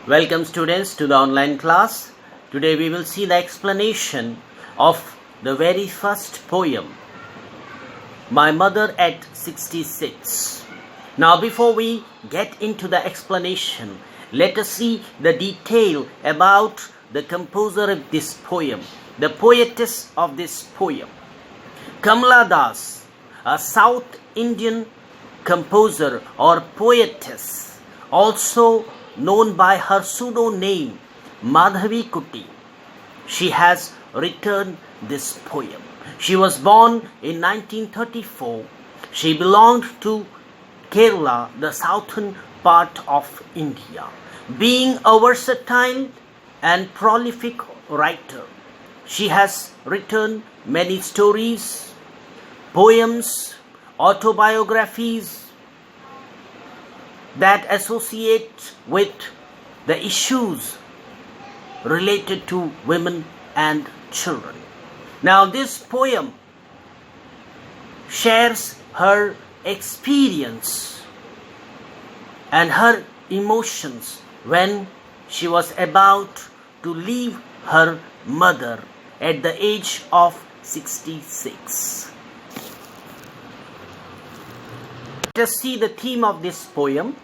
Welcome students to the online class. Today we will see the explanation of the very first poem, My Mother at 66. Now before we get into the explanation, let us see the detail about the composer of this poem, the poetess of this poem. Kamala Das, a South Indian composer or poetess, also known by her pseudonym Madhavi Kuti. She has written this poem. She was born in 1934. She belonged to Kerala, the southern part of India. Being a versatile and prolific writer, she has written many stories, poems, autobiographies that associate with the issues related to women and children. Now this poem shares her experience and her emotions when she was about to leave her mother at the age of 66. Let us see the theme of this poem.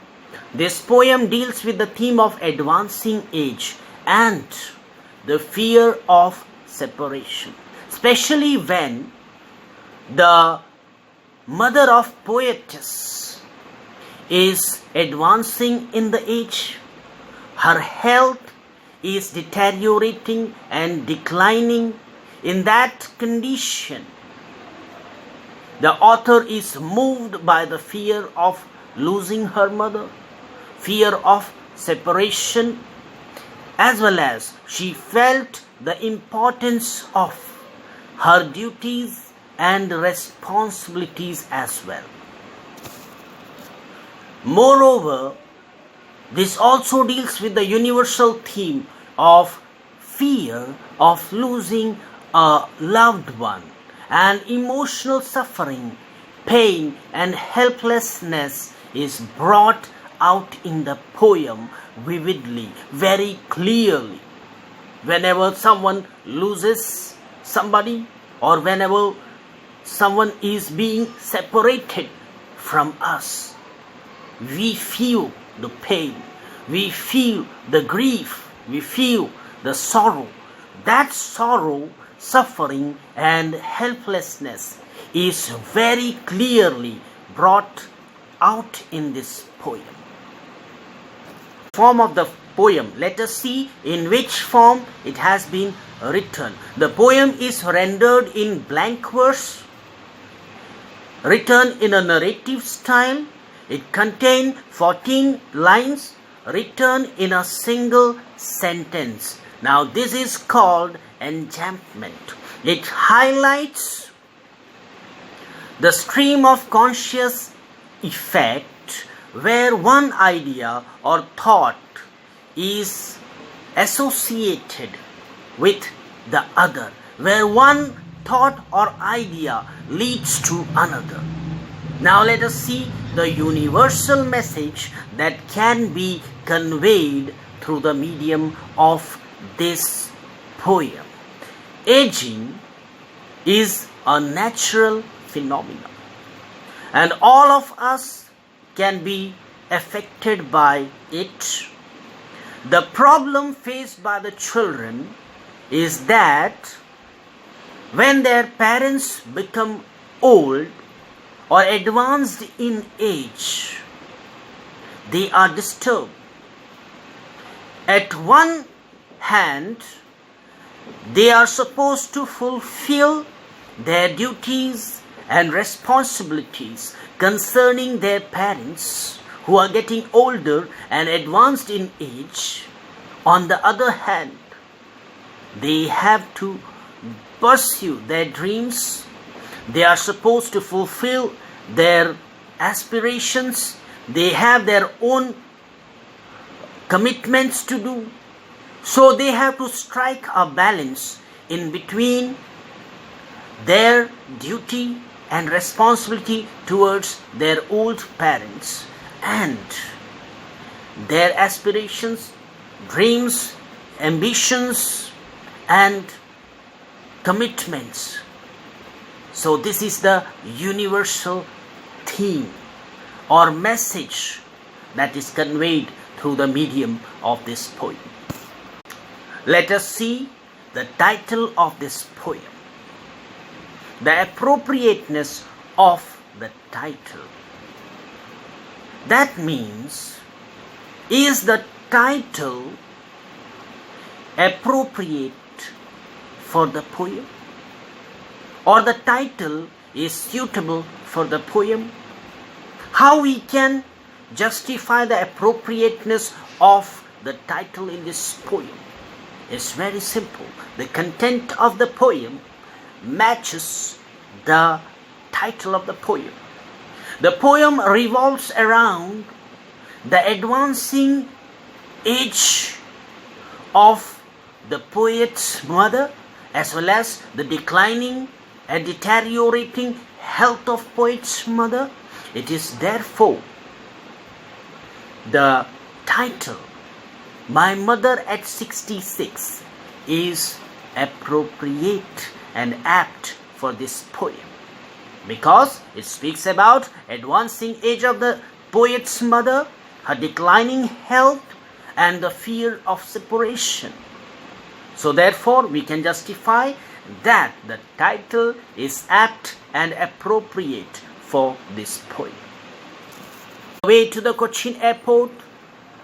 This poem deals with the theme of advancing age and the fear of separation, especially when the mother of poetess is advancing in the age. Her health is deteriorating and declining. In that condition, the author is moved by the fear of losing her mother, fear of separation, as well as she felt the importance of her duties and responsibilities as well. Moreover, this also deals with the universal theme of fear of losing a loved one, and emotional suffering, pain and helplessness is brought out in the poem vividly, very clearly. Whenever someone loses somebody or whenever someone is being separated from us, we feel the pain, we feel the grief, we feel the sorrow. That sorrow, suffering and helplessness is very clearly brought out in this poem. Form of the poem, let us see in which form it has been written. The poem is rendered in blank verse, written in a narrative style. It contains 14 lines written in a single sentence. Now this is called enjambment. It highlights the stream of conscious effect where one idea or thought is associated with the other, where one thought or idea leads to another. Now let us see the universal message that can be conveyed through the medium of this poem. Aging is a natural phenomenon, and all of us can be affected by it. The problem faced by the children is that when their parents become old or advanced in age, they are disturbed. At one hand, they are supposed to fulfill their duties and responsibilities concerning their parents who are getting older and advanced in age. On the other hand, they have to pursue their dreams. They are supposed to fulfill their aspirations. They have their own commitments to do. So they have to strike a balance in between their duty and responsibility towards their old parents and their aspirations dreams, ambitions, and commitments. So this is the universal theme or message that is conveyed through the medium of this poem. Let us see the title of this poem, the appropriateness of the title. That means, is the title appropriate for the poem, or the title is suitable for the poem? How we can justify the appropriateness of the title in this poem? It's very simple. The content of the poem matches the title of the poem. The poem revolves around the advancing age of the poet's mother, as well as the declining and deteriorating health of poet's mother. It is therefore the title, My Mother at 66, is appropriate and apt for this poem, because it speaks about advancing age of the poet's mother, her declining health, and the fear of separation. So therefore we can justify that the title is apt and appropriate for this poem. On the way to the Cochin airport,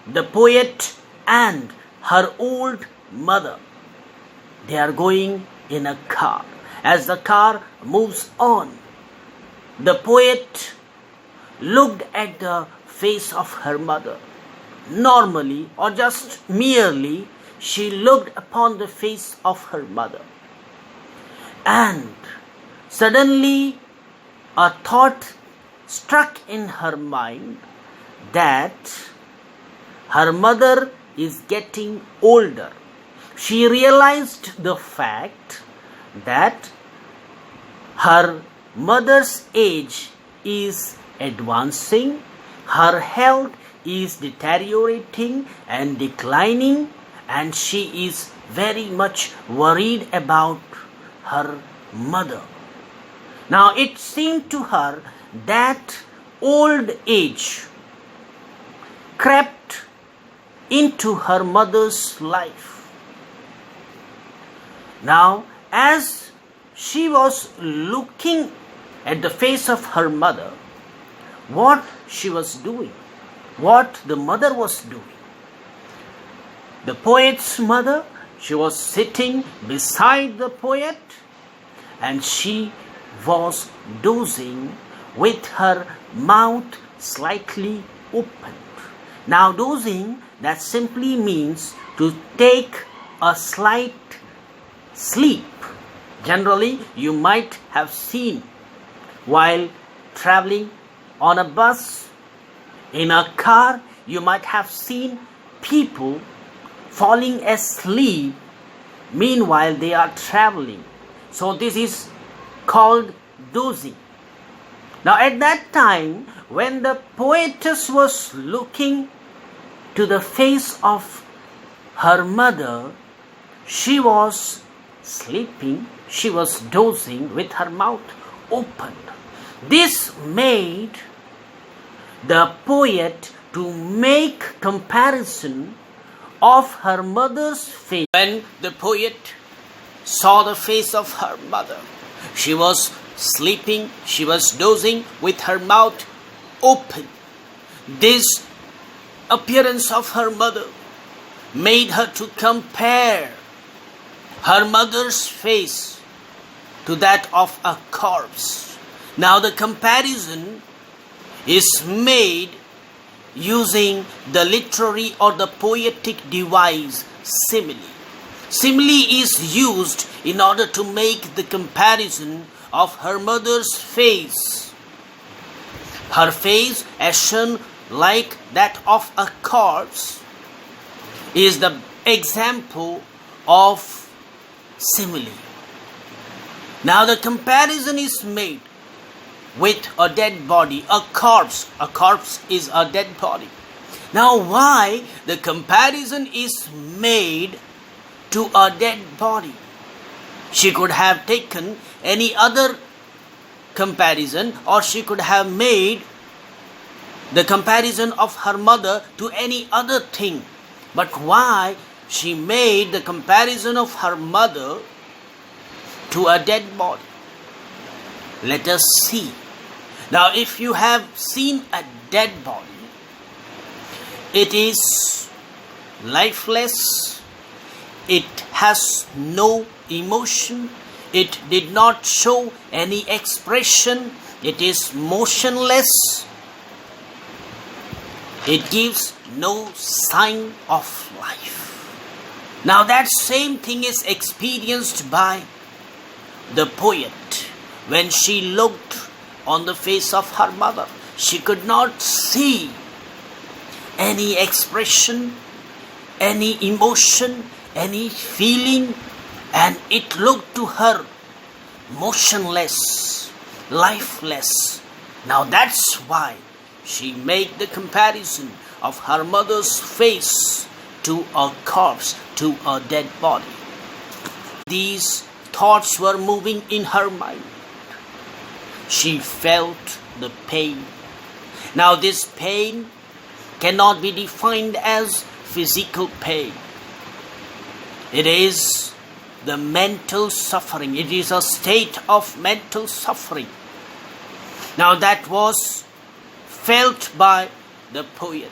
the poet and her old mother, they are going in a car. As the car moves on, the poet looked at the face of her mother. Normally, or just merely, she looked upon the face of her mother. And suddenly a thought struck in her mind that her mother is getting older. She realized the fact that her mother's age is advancing, her health is deteriorating and declining, and she is very much worried about her mother. Now it seemed to her that old age crept into her mother's life. Now, as she was looking at the face of her mother, what she was doing, what the mother was doing. The poet's mother, she was sitting beside the poet, and she was dozing with her mouth slightly opened. Now dozing, that simply means to take a slight sleep. Generally, you might have seen while traveling on a bus, in a car, you might have seen people falling asleep meanwhile they are traveling. So this is called dozing. Now at that time, when the poetess was looking to the face of her mother, she was sleeping, she was dozing with her mouth opened. This made the poet to make comparison of her mother's face. When the poet saw the face of her mother, she was sleeping, she was dozing with her mouth open. This appearance of her mother made her to compare her mother's face to that of a corpse. Now the comparison is made using the literary or the poetic device simile. Simile is used in order to make the comparison of her mother's face. Her face, as shown like that of a corpse, is the example of simile. Now the comparison is made with a dead body, a corpse. A corpse is a dead body. Now why the comparison is made to a dead body? She could have taken any other comparison, or she could have made the comparison of her mother to any other thing. But why she made the comparison of her mother to a dead body? Let us see. Now, if you have seen a dead body, it is lifeless, it has no emotion, it did not show any expression, it is motionless, it gives no sign of life. Now that same thing is experienced by the poet. When she looked on the face of her mother, she could not see any expression, any emotion, any feeling, and it looked to her motionless, lifeless. Now that's why she made the comparison of her mother's face to a corpse, to a dead body. These thoughts were moving in her mind. She felt the pain. Now this pain cannot be defined as physical pain. It is the mental suffering. It is a state of mental suffering. Now that was felt by the poet.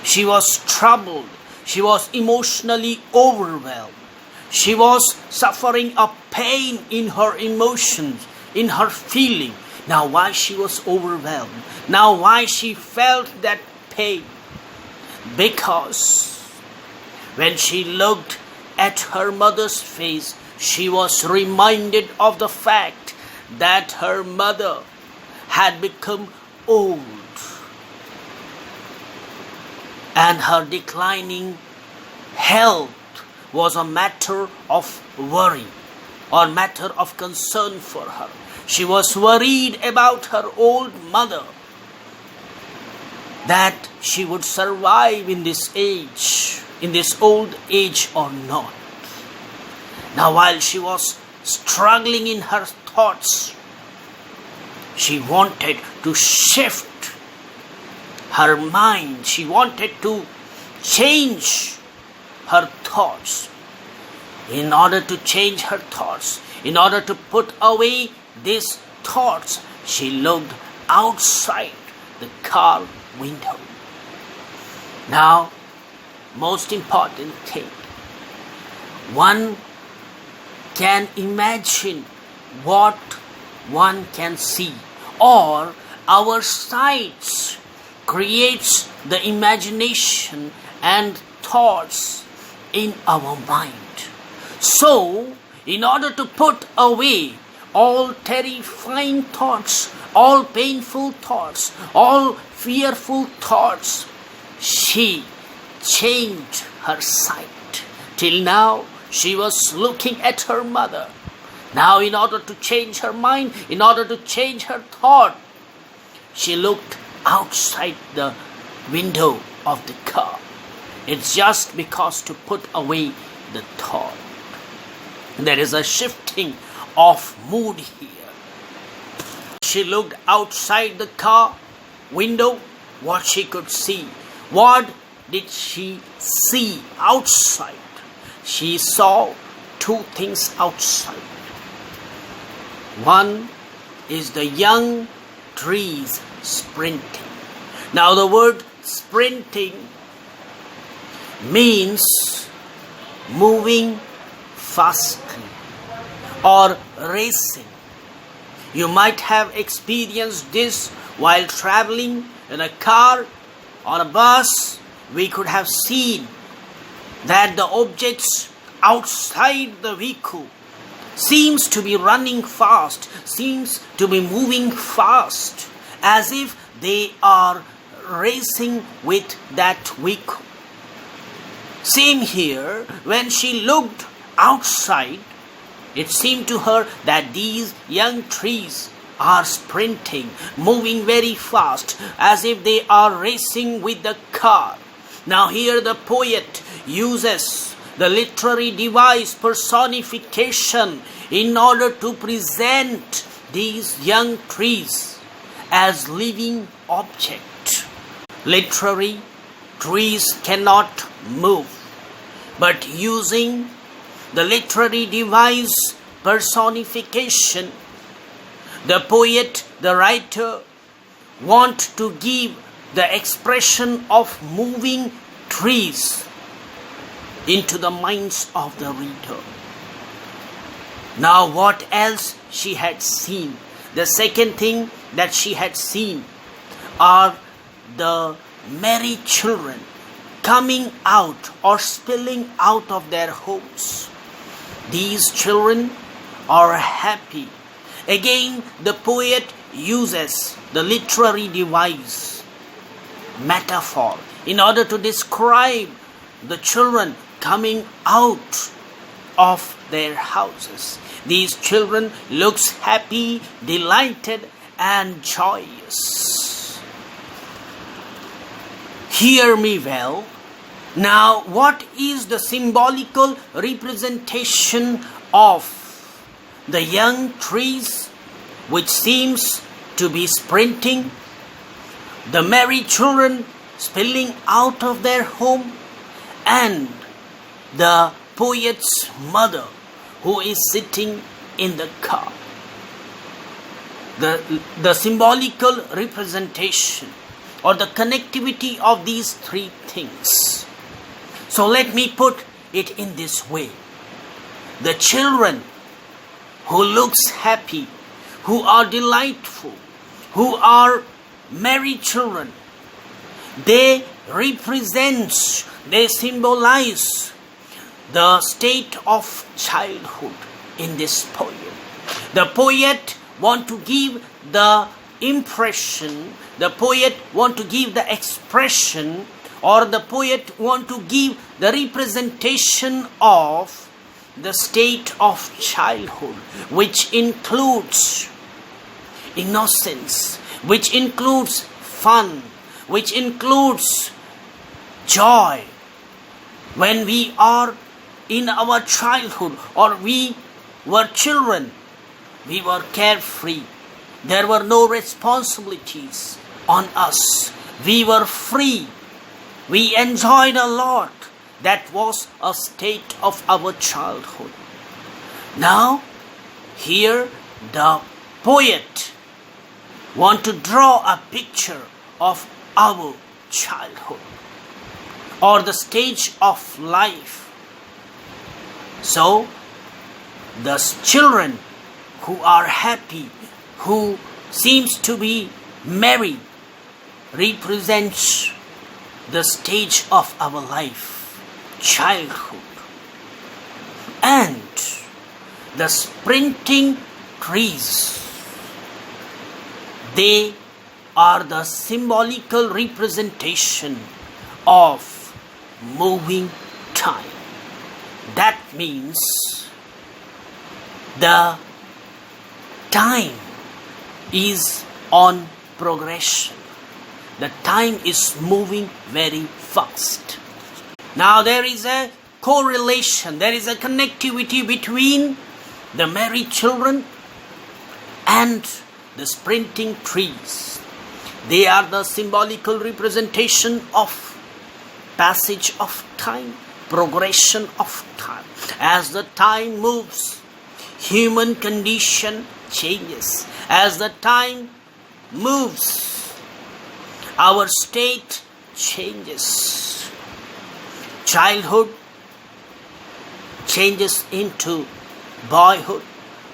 She was troubled. She was emotionally overwhelmed. She was suffering a pain in her emotions, in her feeling. Now why she was overwhelmed? Now why she felt that pain? Because when she looked at her mother's face, she was reminded of the fact that her mother had become old, and her declining health was a matter of worry or matter of concern for her. She was worried about her old mother, that she would survive in this age, in this old age or not. Now while she was struggling in her thoughts, she wanted to shift her mind. She wanted to change her thoughts. In order to change her thoughts, in order to put away these thoughts, she looked outside the car window. Now, most important thing, one can imagine what one can see, or our sights creates the imagination and thoughts in our mind. So, in order to put away all terrifying thoughts, all painful thoughts, all fearful thoughts, she changed her sight. Till now, she was looking at her mother. Now, in order to change her mind, in order to change her thought, she looked outside the window of the car. It's just because to put away the thought. There is a shifting of mood here. She looked outside the car window, what she could see. What did she see outside? She saw two things outside. One is the young trees sprinting. Now the word sprinting means moving fastly or racing. You might have experienced this while traveling in a car, on a bus. We could have seen that the objects outside the vehicle seems to be running fast, seems to be moving fast, as if they are racing with that vehicle. Same here, when she looked outside, it seemed to her that these young trees are sprinting, moving very fast, as if they are racing with the car. Now here the poet uses the literary device personification in order to present these young trees as living objects. Literary trees cannot move, but using the literary device personification, the poet, the writer, want to give the expression of moving trees into the minds of the reader. Now what else she had seen? The second thing that she had seen are the merry children coming out or spilling out of their homes. These children are happy. Again, the poet uses the literary device, metaphor, in order to describe the children coming out of their houses. These children looks happy, delighted, and joyous. Hear me well. Now, what is the symbolical representation of the young trees which seems to be sprinting, the merry children spilling out of their home, and the poet's mother who is sitting in the car? The symbolical representation or the connectivity of these three things. So let me put it in this way. The children who looks happy, who are delightful, who are merry children, they represent, they symbolize the state of childhood in this poem. The poet want to give the impression, the poet want to give the expression, or the poet want to give the representation of the state of childhood, which includes innocence, which includes fun, which includes joy. When we are in our childhood, or we were children, we were carefree. There were no responsibilities on us. We were free. We enjoyed a lot. That was a state of our childhood. Now, here the poet want to draw a picture of our childhood or the stage of life. So, the children who are happy, who seems to be merry, represents the stage of our life, childhood. And the sprinting trees, they are the symbolical representation of moving time. That means the time is on progression. The time is moving very fast. Now there is a correlation, there is a connectivity between the merry children and the sprinting trees. They are the symbolical representation of passage of time, progression of time. As the time moves, human condition changes. As the time moves, our state changes. Childhood changes into boyhood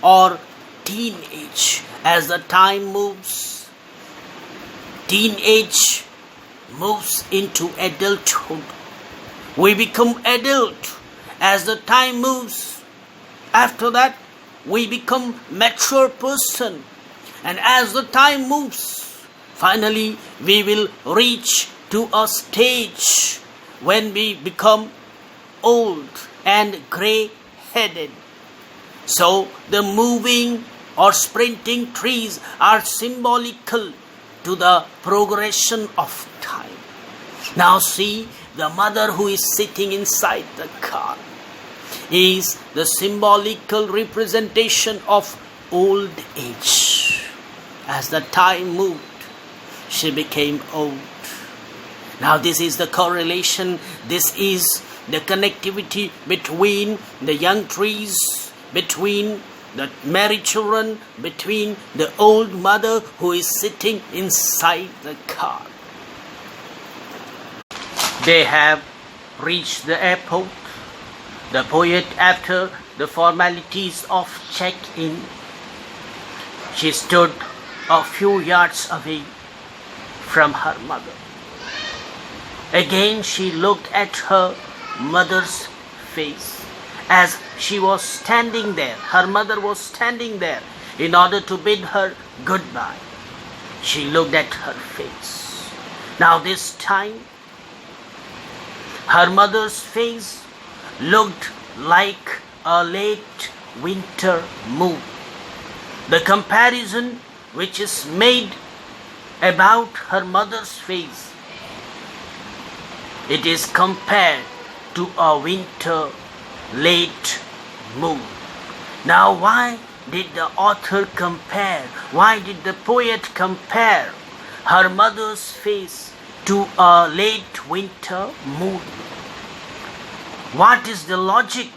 or teenage. As the time moves, teenage moves into adulthood. We become adult. As the time moves, after that we become mature person. And as the time moves, finally we will reach to a stage when we become old and grey-headed. So the moving or sprinting trees are symbolical to the progression of time. Now see, the mother who is sitting inside the car is the symbolical representation of old age. As the time moved, she became old. Now this is the correlation, this is the connectivity between the young trees, between the married children, between the old mother who is sitting inside the car. They have reached the airport. The poet, after the formalities of check-in, she stood a few yards away from her mother. Again she looked at her mother's face as she was standing there. Her mother was standing there in order to bid her goodbye. She looked at her face. Now this time, her mother's face looked like a late winter moon. The comparison which is made about her mother's face, it is compared to a winter late moon. Now why did the author compare, why did the poet compare her mother's face to a late winter moon? What is the logic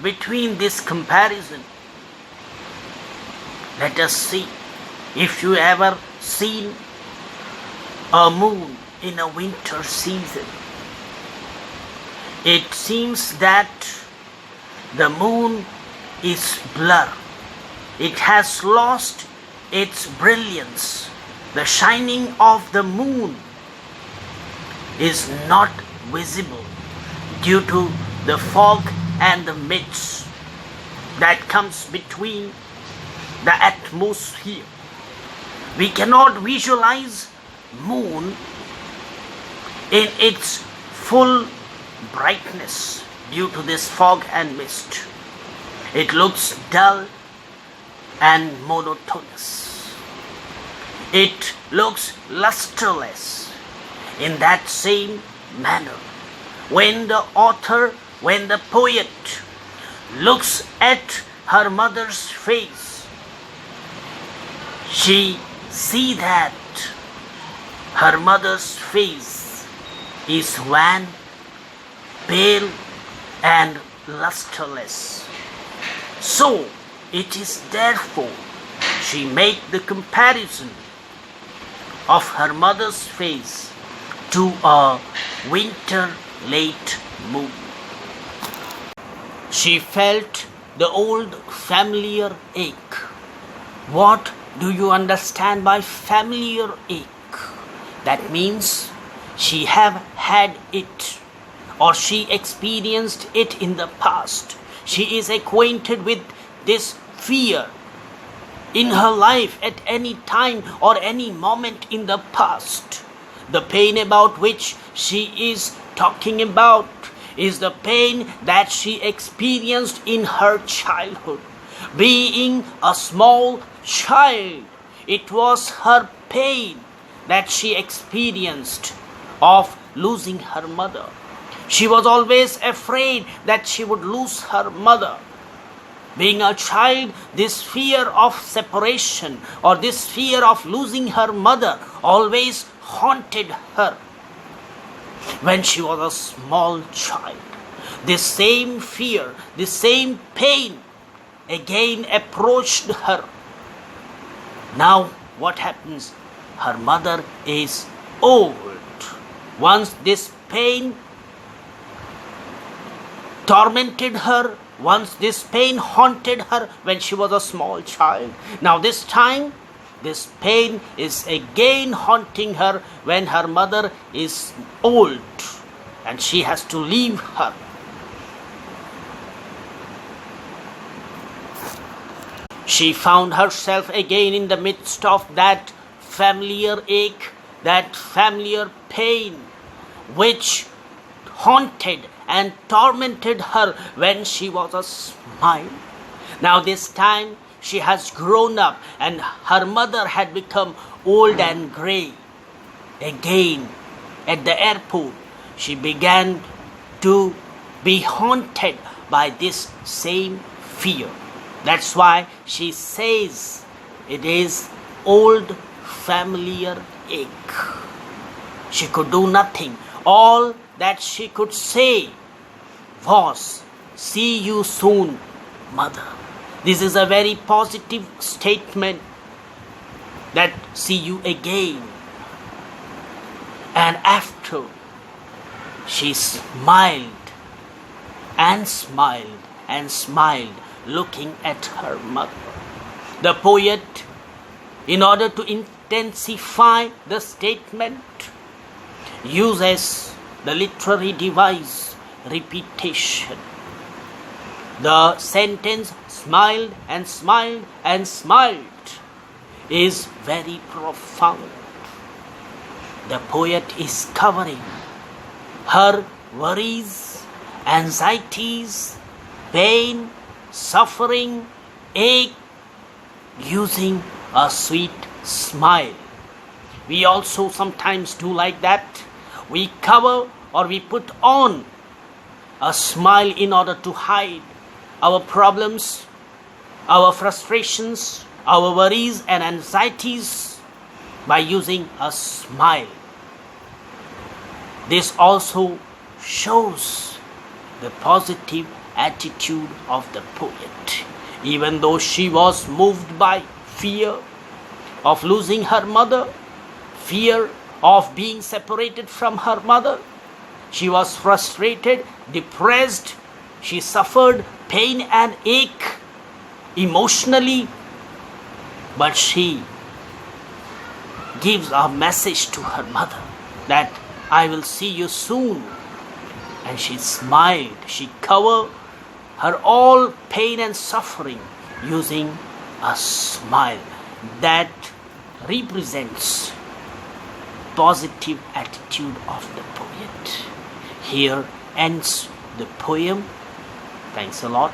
between this comparison? Let us see. If you ever seen a moon in a winter season, it seems that the moon is blurred. It has lost its brilliance. The shining of the moon is not visible due to the fog and the mist that comes between the atmosphere. We cannot visualize moon in its full brightness due to this fog and mist. It looks dull and monotonous. It looks lusterless. In that same manner, when the author, when the poet looks at her mother's face, she sees that her mother's face is wan, pale and lusterless. So it is therefore she made the comparison of her mother's face to a winter late moon. She felt the old familiar ache. What do you understand by familiar ache? That means she have had it, or she experienced it in the past. She is acquainted with this fear in her life at any time or any moment in the past. The pain about which she is talking about is the pain that she experienced in her childhood. Being a small child, it was her pain that she experienced of losing her mother. She was always afraid that she would lose her mother. Being a child, this fear of separation or this fear of losing her mother always haunted her. When she was a small child, this same fear, this same pain again approached her. Now what happens? Her mother is old. Once this pain tormented her, once this pain haunted her when she was a small child. Now this time, this pain is again haunting her when her mother is old and she has to leave her. She found herself again in the midst of that familiar ache, that familiar pain which haunted and tormented her when she was a child. Now this time she has grown up and her mother had become old and grey. Again, at the airport, she began to be haunted by this same fear. That's why she says it is old familiar ache. She could do nothing. All that she could say was, "See you soon, mother." This is a very positive statement, that see you again. And after, she smiled and smiled and smiled, looking at her mother. The poet, in order to intensify the statement, uses the literary device repetition. The sentence "smiled and smiled and smiled" is very profound. The poet is covering her worries, anxieties, pain, suffering, ache, using a sweet smile. We also sometimes do like that. We cover or we put on a smile in order to hide our problems, our frustrations, our worries and anxieties by using a smile. This also shows the positive attitude of the poet. Even though she was moved by fear of losing her mother, fear of being separated from her mother, she was frustrated, depressed, she suffered pain and ache emotionally, but she gives a message to her mother that "I will see you soon." And she smiled. She covered her all pain and suffering using a smile. That represents positive attitude of the poet. Here ends the poem. Thanks a lot.